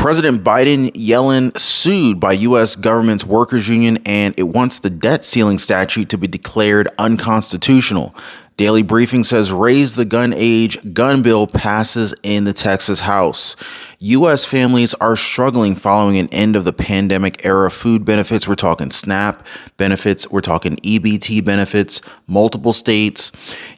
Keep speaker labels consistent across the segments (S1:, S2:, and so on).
S1: President Biden Yellen sued by U.S. government's workers union, and it wants the debt ceiling statute to be declared unconstitutional. Daily Briefing says raise the gun age gun bill passes in the Texas House. U.S. families are struggling following an end of the pandemic era food benefits. We're talking SNAP benefits. We're talking EBT benefits, multiple states.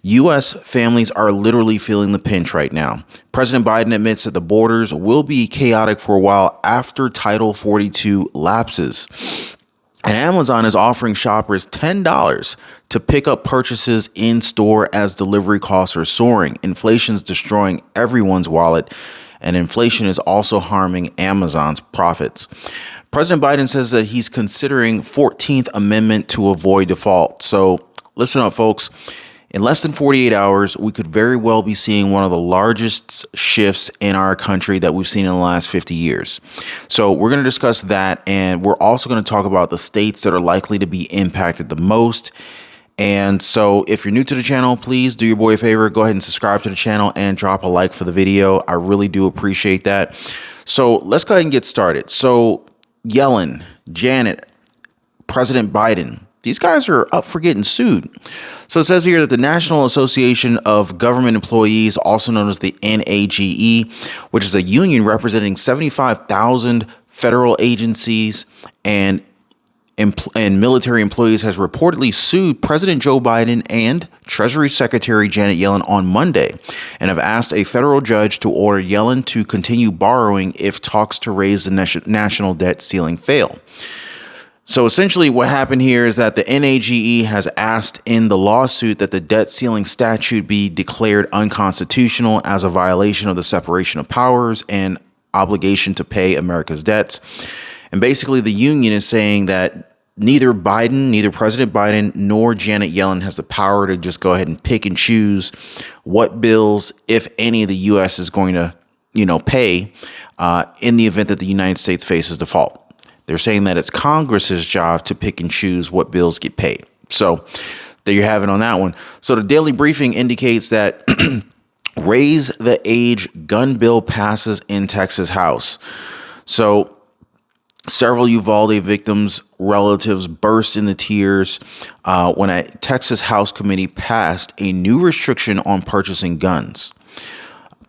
S1: U.S. families are literally feeling the pinch right now. President Biden admits that the borders will be chaotic for a while after Title 42 lapses. And Amazon is offering shoppers $10 to pick up purchases in store as delivery costs are soaring. Inflation is destroying everyone's wallet, and inflation is also harming Amazon's profits. President Biden says that he's considering 14th Amendment to avoid default. So listen up, folks. In less than 48 hours, we could very well be seeing one of the largest shifts in our country that we've seen in the last 50 years. So we're going to discuss that, and we're also going to talk about the states that are likely to be impacted the most. And so if you're new to the channel, please do your boy a favor, go ahead and subscribe to the channel and drop a like for the video. I really do appreciate that. So let's go ahead and get started. So Yellen, Janet, President Biden, these guys are up for getting sued. So it says here that the National Association of Government Employees, also known as the NAGE, which is a union representing 75,000 federal agencies and military employees, has reportedly sued President Joe Biden and Treasury Secretary Janet Yellen on Monday and have asked a federal judge to order Yellen to continue borrowing if talks to raise the national debt ceiling fail. So essentially what happened here is that the NAGE has asked in the lawsuit that the debt ceiling statute be declared unconstitutional as a violation of the separation of powers and obligation to pay America's debts. And basically the union is saying that neither President Biden nor Janet Yellen has the power to just go ahead and pick and choose what bills, if any, the U.S. is going to, pay in the event that the United States faces default. They're saying that it's Congress's job to pick and choose what bills get paid. So there you have it on that one. So the Daily Briefing indicates that raise the age gun bill passes in Texas House. So several Uvalde victims' relatives burst into tears when a Texas House committee passed a new restriction on purchasing guns.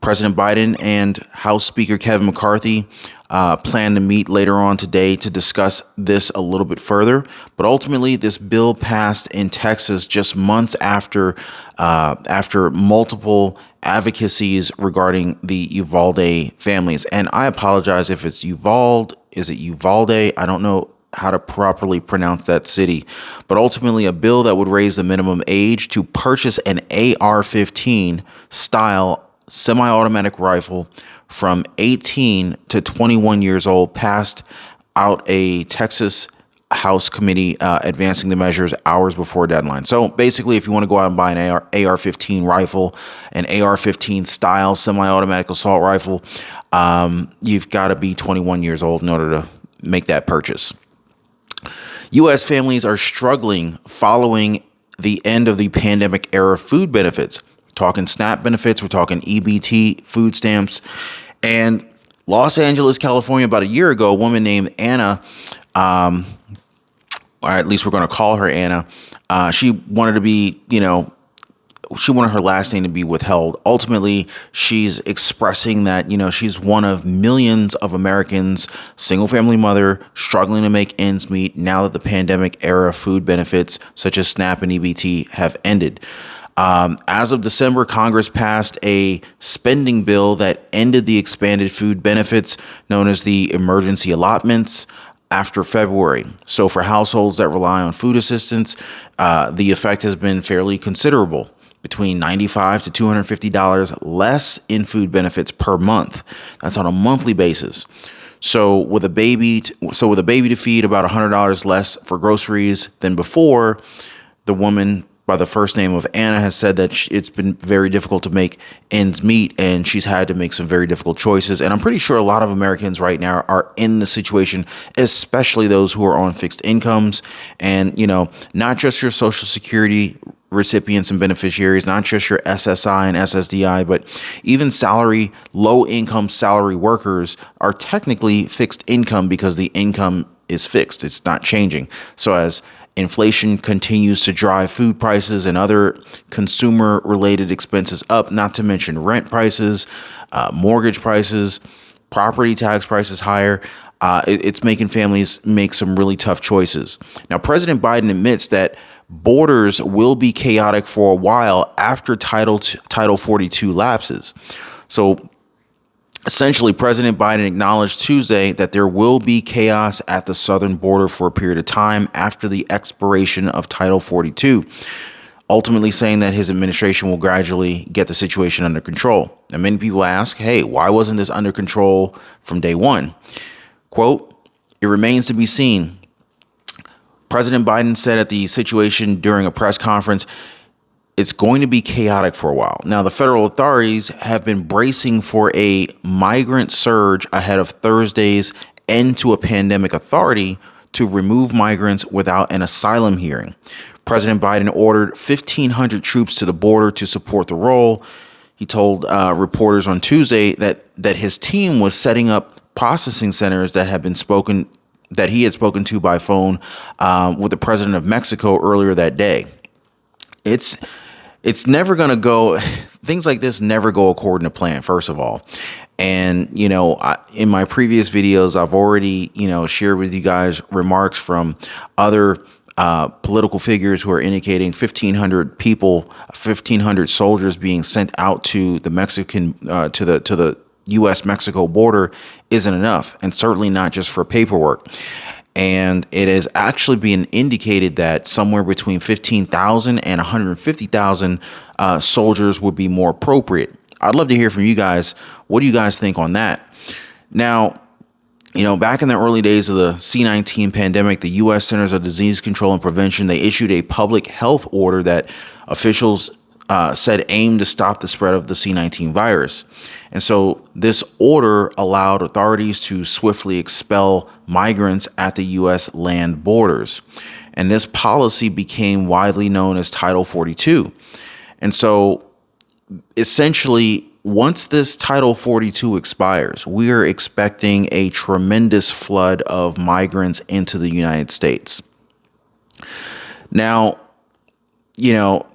S1: President Biden and House Speaker Kevin McCarthy plan to meet later on today to discuss this a little bit further. But ultimately, this bill passed in Texas just months after multiple advocacies regarding the Uvalde families. And I apologize if it's Uvalde. Is it Uvalde? I don't know how to properly pronounce that city. But ultimately, a bill that would raise the minimum age to purchase an AR-15 style semi-automatic rifle from 18 to 21 years old passed out a Texas House committee advancing the measures hours before deadline. So basically, if you want to go out and buy an AR-15 rifle, an AR-15 style semi-automatic assault rifle, you've got to be 21 years old in order to make that purchase. U.S. families are struggling following the end of the pandemic era food benefits. Talking SNAP benefits, we're talking EBT, food stamps. And Los Angeles, California, about a year ago, a woman named Anna, or at least we're going to call her Anna, she wanted to be, she wanted her last name to be withheld. Ultimately, she's expressing that, she's one of millions of Americans, single family mother, struggling to make ends meet now that the pandemic era food benefits such as SNAP and EBT have ended. As of December, Congress passed a spending bill that ended the expanded food benefits known as the emergency allotments after February. So for households that rely on food assistance, the effect has been fairly considerable, between $95 to $250 less in food benefits per month. That's on a monthly basis. So with a baby to feed, about $100 less for groceries than before. The woman by the first name of Anna has said that it's been very difficult to make ends meet, and she's had to make some very difficult choices. And I'm pretty sure a lot of Americans right now are in the situation, especially those who are on fixed incomes and, not just your Social Security recipients and beneficiaries, not just your SSI and SSDI, but even low income salary workers are technically fixed income because the income is fixed. It's not changing. So as inflation continues to drive food prices and other consumer related expenses up, not to mention rent prices, mortgage prices, property tax prices higher, it's making families make some really tough choices. Now, President Biden admits that borders will be chaotic for a while after Title 42 lapses. So essentially, President Biden acknowledged Tuesday that there will be chaos at the southern border for a period of time after the expiration of Title 42, ultimately saying that his administration will gradually get the situation under control. And many people ask, hey, why wasn't this under control from day one? Quote, it remains to be seen. President Biden said at the situation during a press conference, it's going to be chaotic for a while. Now, the federal authorities have been bracing for a migrant surge ahead of Thursday's end to a pandemic authority to remove migrants without an asylum hearing. President Biden ordered 1,500 troops to the border to support the role. He told reporters on Tuesday that his team was setting up processing centers that he had spoken to by phone with the president of Mexico earlier that day. It's never going to go. Things like this never go according to plan, first of all. And, in my previous videos, I've already, shared with you guys remarks from other political figures who are indicating 1,500 soldiers being sent out to the Mexican to the U.S. Mexico border isn't enough, and certainly not just for paperwork. And it is actually being indicated that somewhere between 15,000 and 150,000 soldiers would be more appropriate. I'd love to hear from you guys. What do you guys think on that? Now, back in the early days of the C-19 pandemic, the U.S. Centers of Disease Control and Prevention, they issued a public health order that officials said aimed to stop the spread of the C-19 virus. And so this order allowed authorities to swiftly expel migrants at the U.S. land borders. And this policy became widely known as Title 42. And so essentially, once this Title 42 expires, we are expecting a tremendous flood of migrants into the United States. Now,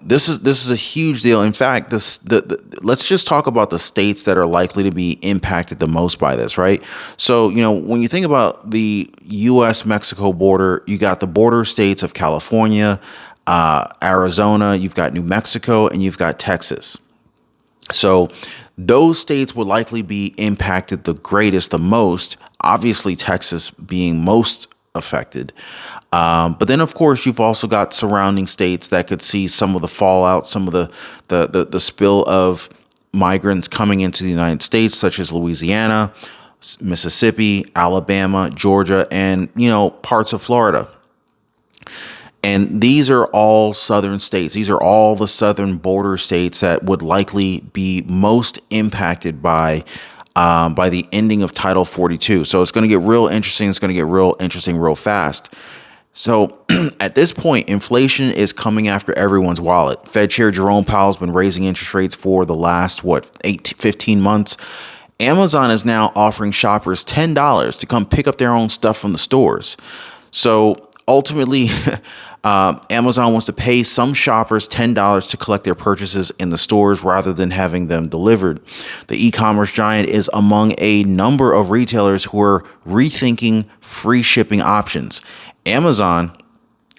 S1: this is a huge deal. In fact, let's just talk about the states that are likely to be impacted the most by this, right? So, when you think about the U.S.-Mexico border, you got the border states of California, Arizona, you've got New Mexico, and you've got Texas. So those states would likely be impacted the greatest, the most, obviously Texas being most affected. But then, of course, you've also got surrounding states that could see some of the fallout, some of the spill of migrants coming into the United States, such as Louisiana, Mississippi, Alabama, Georgia, and, parts of Florida. And these are all southern states. These are all the southern border states that would likely be most impacted by the ending of Title 42. So it's going to get real interesting. It's going to get real interesting real fast. So at this point, inflation is coming after everyone's wallet. Fed Chair Jerome Powell has been raising interest rates for the last, 15 months. Amazon is now offering shoppers $10 to come pick up their own stuff from the stores. So ultimately, Amazon wants to pay some shoppers $10 to collect their purchases in the stores rather than having them delivered. The e-commerce giant is among a number of retailers who are rethinking free shipping options. Amazon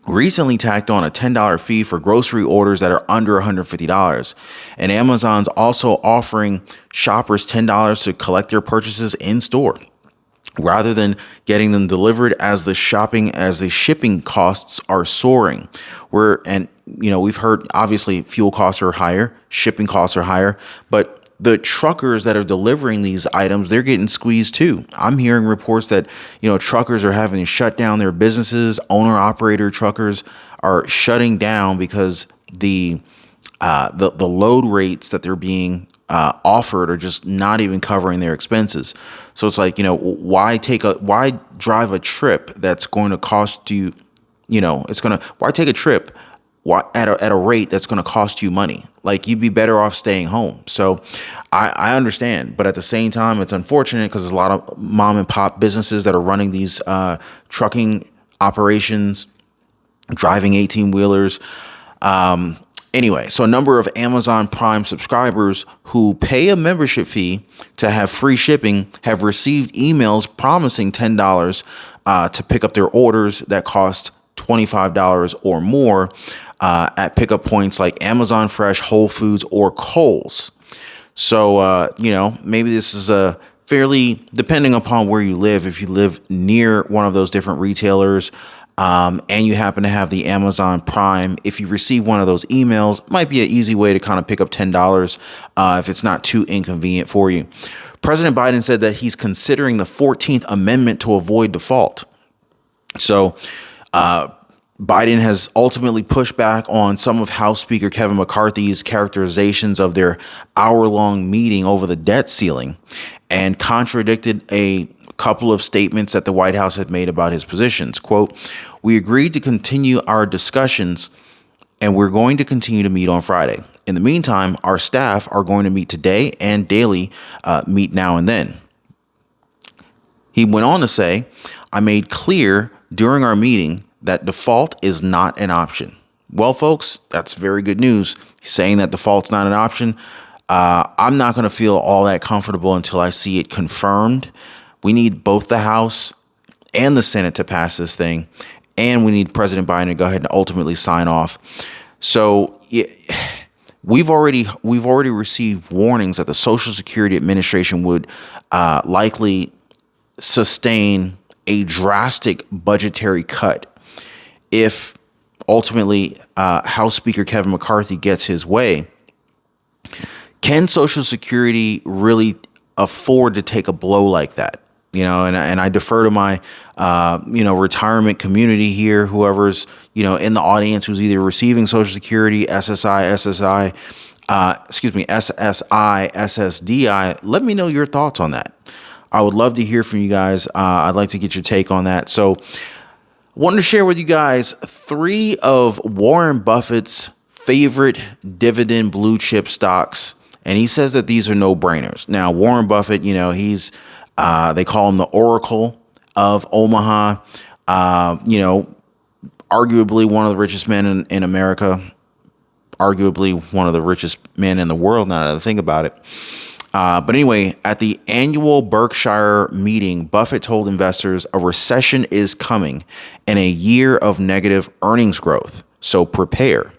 S1: recently tacked on a $10 fee for grocery orders that are under $150. And Amazon's also offering shoppers $10 to collect their purchases in store, rather than getting them delivered as the shipping costs are soaring. We've heard obviously fuel costs are higher, shipping costs are higher, but the truckers that are delivering these items, they're getting squeezed too. I'm hearing reports that, truckers are having to shut down their businesses. Owner-operator truckers are shutting down because the load rates that they're being offered are just not even covering their expenses. So it's like, why drive a trip that's going to cost you, why take a trip at a rate that's going to cost you money. Like, you'd be better off staying home. So I understand, but at the same time, it's unfortunate because there's a lot of mom and pop businesses that are running these trucking operations, driving 18 wheelers. Anyway, so a number of Amazon Prime subscribers who pay a membership fee to have free shipping have received emails promising $10 to pick up their orders that cost $25 or more at pickup points like Amazon Fresh, Whole Foods, or Kohl's. So, maybe this is a fairly, depending upon where you live, if you live near one of those different retailers, and you happen to have the Amazon Prime, if you receive one of those emails, might be an easy way to kind of pick up $10 if it's not too inconvenient for you. President Biden said that he's considering the 14th Amendment to avoid default. So Biden has ultimately pushed back on some of House Speaker Kevin McCarthy's characterizations of their hour-long meeting over the debt ceiling and contradicted a couple of statements that the White House had made about his positions. Quote, "We agreed to continue our discussions and we're going to continue to meet on Friday. In the meantime, our staff are going to meet today and daily meet now and then." He went on to say, "I made clear during our meeting that default is not an option." Well, folks, that's very good news. He's saying that default's not an option. I'm not going to feel all that comfortable until I see it confirmed. We need both the House and the Senate to pass this thing, and we need President Biden to go ahead and ultimately sign off. So we've already received warnings that the Social Security Administration would likely sustain a drastic budgetary cut if ultimately House Speaker Kevin McCarthy gets his way. Can Social Security really afford to take a blow like that? And I defer to my, retirement community here, whoever's, in the audience who's either receiving Social Security, SSI, SSDI. Let me know your thoughts on that. I would love to hear from you guys. I'd like to get your take on that. So I wanted to share with you guys 3 of Warren Buffett's favorite dividend blue chip stocks. And he says that these are no brainers. Now, Warren Buffett, he's they call him the Oracle of Omaha, arguably one of the richest men in America, arguably one of the richest men in the world, now that I think about it. But anyway, at the annual Berkshire meeting, Buffett told investors a recession is coming and a year of negative earnings growth. So prepare.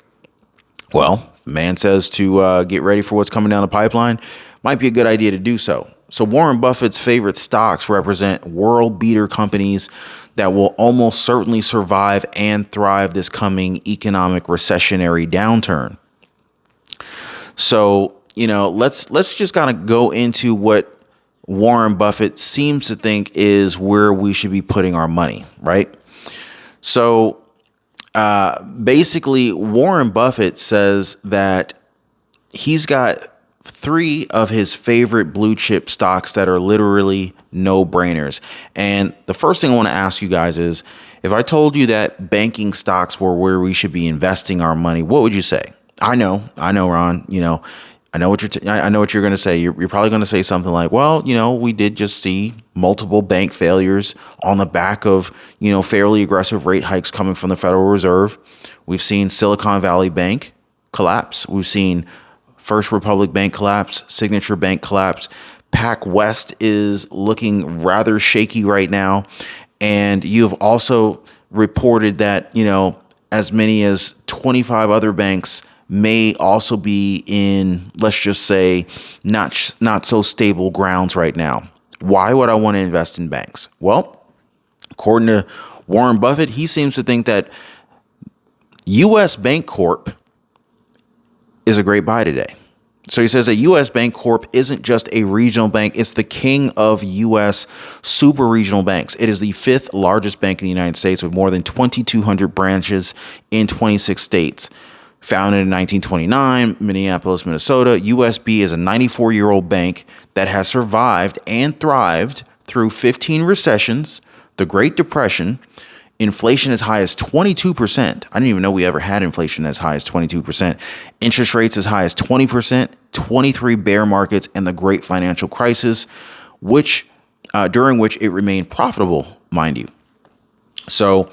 S1: Well, man says to get ready for what's coming down the pipeline. Might be a good idea to do so. So Warren Buffett's favorite stocks represent world beater companies that will almost certainly survive and thrive this coming economic recessionary downturn. So, let's just kind of go into what Warren Buffett seems to think is where we should be putting our money, right? So basically, Warren Buffett says that he's got 3 of his favorite blue chip stocks that are literally no brainers. And the first thing I want to ask you guys is, if I told you that banking stocks were where we should be investing our money, what would you say? I know, Ron, I know what you're going to say. You're probably going to say something like, well, we did just see multiple bank failures on the back of, fairly aggressive rate hikes coming from the Federal Reserve. We've seen Silicon Valley Bank collapse. We've seen First Republic Bank collapse, Signature Bank collapse. PacWest is looking rather shaky right now. And you've also reported that, as many as 25 other banks may also be in, let's just say, not so stable grounds right now. Why would I want to invest in banks? Well, according to Warren Buffett, he seems to think that U.S. Bank Corp is a great buy today. So he says that U.S. Bank Corp isn't just a regional bank. It's the king of U.S. super regional banks. It is the 5th largest bank in the United States with more than 2,200 branches in 26 states. Founded in 1929, Minneapolis, Minnesota, USB is a 94-year-old bank that has survived and thrived through 15 recessions, the Great Depression, Inflation as high as 22%. I didn't even know we ever had inflation as high as 22%. Interest rates as high as 20%, 23 bear markets, and the great financial crisis, during which it remained profitable, mind you. So,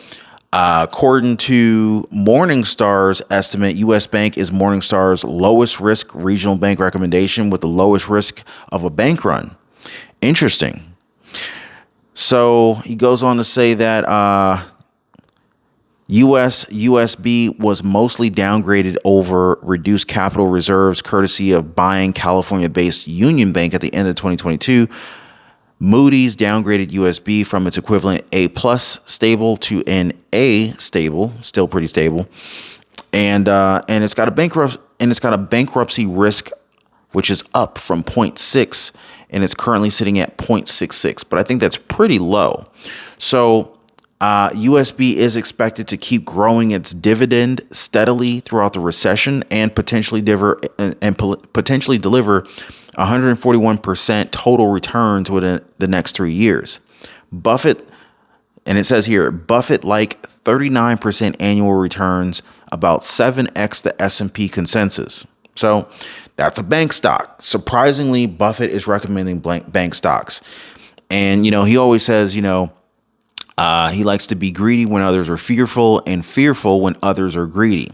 S1: according to Morningstar's estimate, U.S. Bank is Morningstar's lowest risk regional bank recommendation with the lowest risk of a bank run. Interesting. So he goes on to say that USB was mostly downgraded over reduced capital reserves courtesy of buying California-based Union Bank at the end of 2022. Moody's downgraded USB from its equivalent A+ stable to an A stable, still pretty stable, and it's got a bankruptcy risk, which is up from 0.6, and it's currently sitting at 0.66. But I think that's pretty low. So USB is expected to keep growing its dividend steadily throughout the recession and potentially deliver 141% total returns within the next 3 years. Buffett, and it says here, Buffett like 39% annual returns, about 7x the S&P consensus. So that's a bank stock. Surprisingly, Buffett is recommending bank stocks. And, he always says, he likes to be greedy when others are fearful and fearful when others are greedy.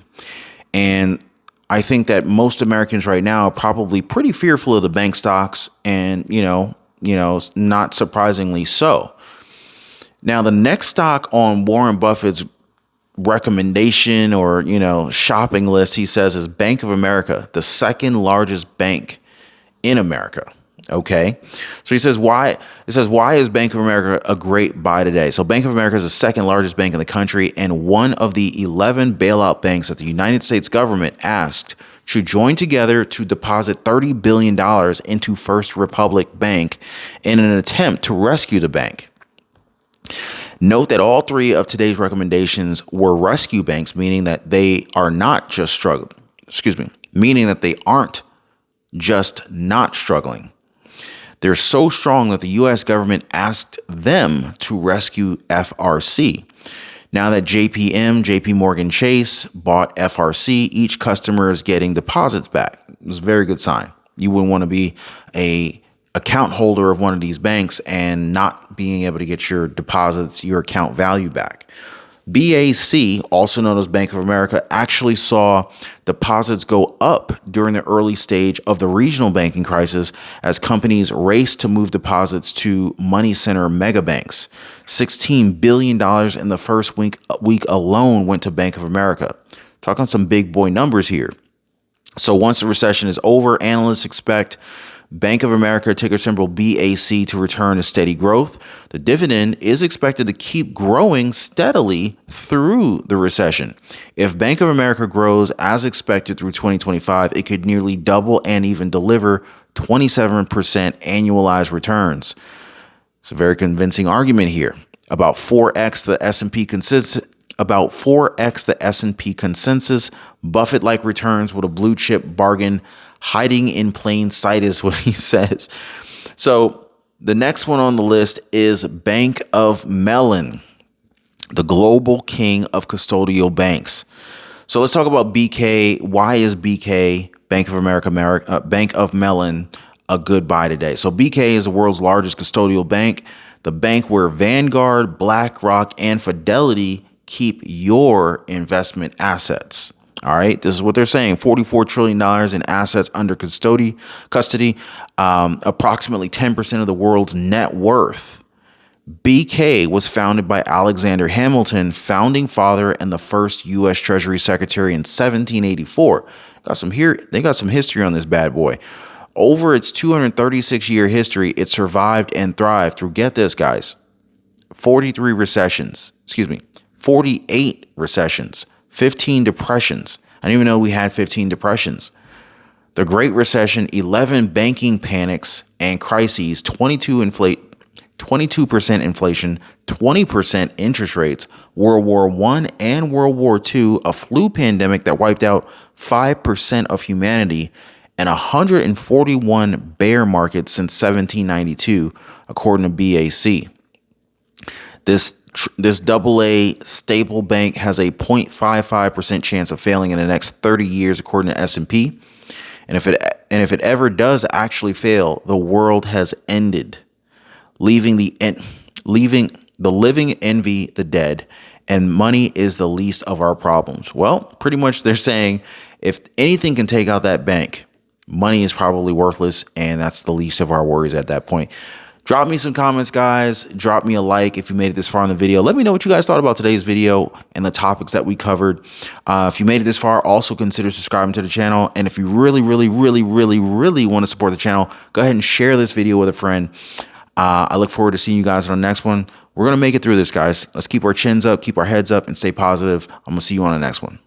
S1: And I think that most Americans right now are probably pretty fearful of the bank stocks, and, not surprisingly so. Now, the next stock on Warren Buffett's recommendation or, shopping list, he says, is Bank of America, the second largest bank in America. Okay. So he says, why is Bank of America a great buy today? So Bank of America is the second largest bank in the country and one of the 11 bailout banks that the United States government asked to join together to deposit $30 billion into First Republic Bank in an attempt to rescue the bank. Note that all three of today's recommendations were rescue banks, meaning that they are not just struggling. Meaning that they aren't just not struggling. They're so strong that the U.S. government asked them to rescue FRC. Now that JP Morgan Chase bought FRC, each customer is getting deposits back. It's a very good sign. You wouldn't want to be a account holder of one of these banks and not being able to get your deposits, your account value back. BAC, also known as Bank of America, actually saw deposits go up during the early stage of the regional banking crisis as companies raced to move deposits to money center mega banks. $16 billion in the first week alone went to Bank of America. Talking some big boy numbers here. So once the recession is over, analysts expect Bank of America, ticker symbol BAC, to return to steady growth. The dividend is expected to keep growing steadily through the recession. If Bank of America grows as expected through 2025, it could nearly double and even deliver 27% annualized returns. It's a very convincing argument here. About 4x the S&P consensus, Buffett-like returns with a blue chip bargain hiding in plain sight is what he says. So the next one on the list is Bank of Mellon, the global king of custodial banks. So let's talk about BK. Why is BK, Bank of America, Bank of Mellon, a good buy today? So BK is the world's largest custodial bank, the bank where Vanguard, BlackRock, and Fidelity keep your investment assets. All right. This is what they're saying. $44 trillion in assets under custody, approximately 10% of the world's net worth. BK was founded by Alexander Hamilton, founding father and the first U.S. Treasury Secretary in 1784. They got some history on this bad boy. Over its 236-year history, it survived and thrived through, get this, guys, 48 recessions, 15 depressions. I didn't even know we had 15 depressions. The Great Recession, 11 banking panics and crises, 22% inflation, 20% interest rates, World War I and World War II, a flu pandemic that wiped out 5% of humanity, and 141 bear markets since 1792, according to BAC. This AA stable bank has a 0.55% chance of failing in the next 30 years, according to S&P. And if it ever does actually fail, the world has ended, leaving the living envy the dead, and money is the least of our problems. Well, pretty much they're saying if anything can take out that bank, money is probably worthless, and that's the least of our worries at that point. Drop me some comments, guys. Drop me a like if you made it this far in the video. Let me know what you guys thought about today's video and the topics that we covered. If you made it this far, also consider subscribing to the channel. And if you really want to support the channel, go ahead and share this video with a friend. I look forward to seeing you guys on the next one. We're going to make it through this, guys. Let's keep our chins up, keep our heads up, and stay positive. I'm going to see you on the next one.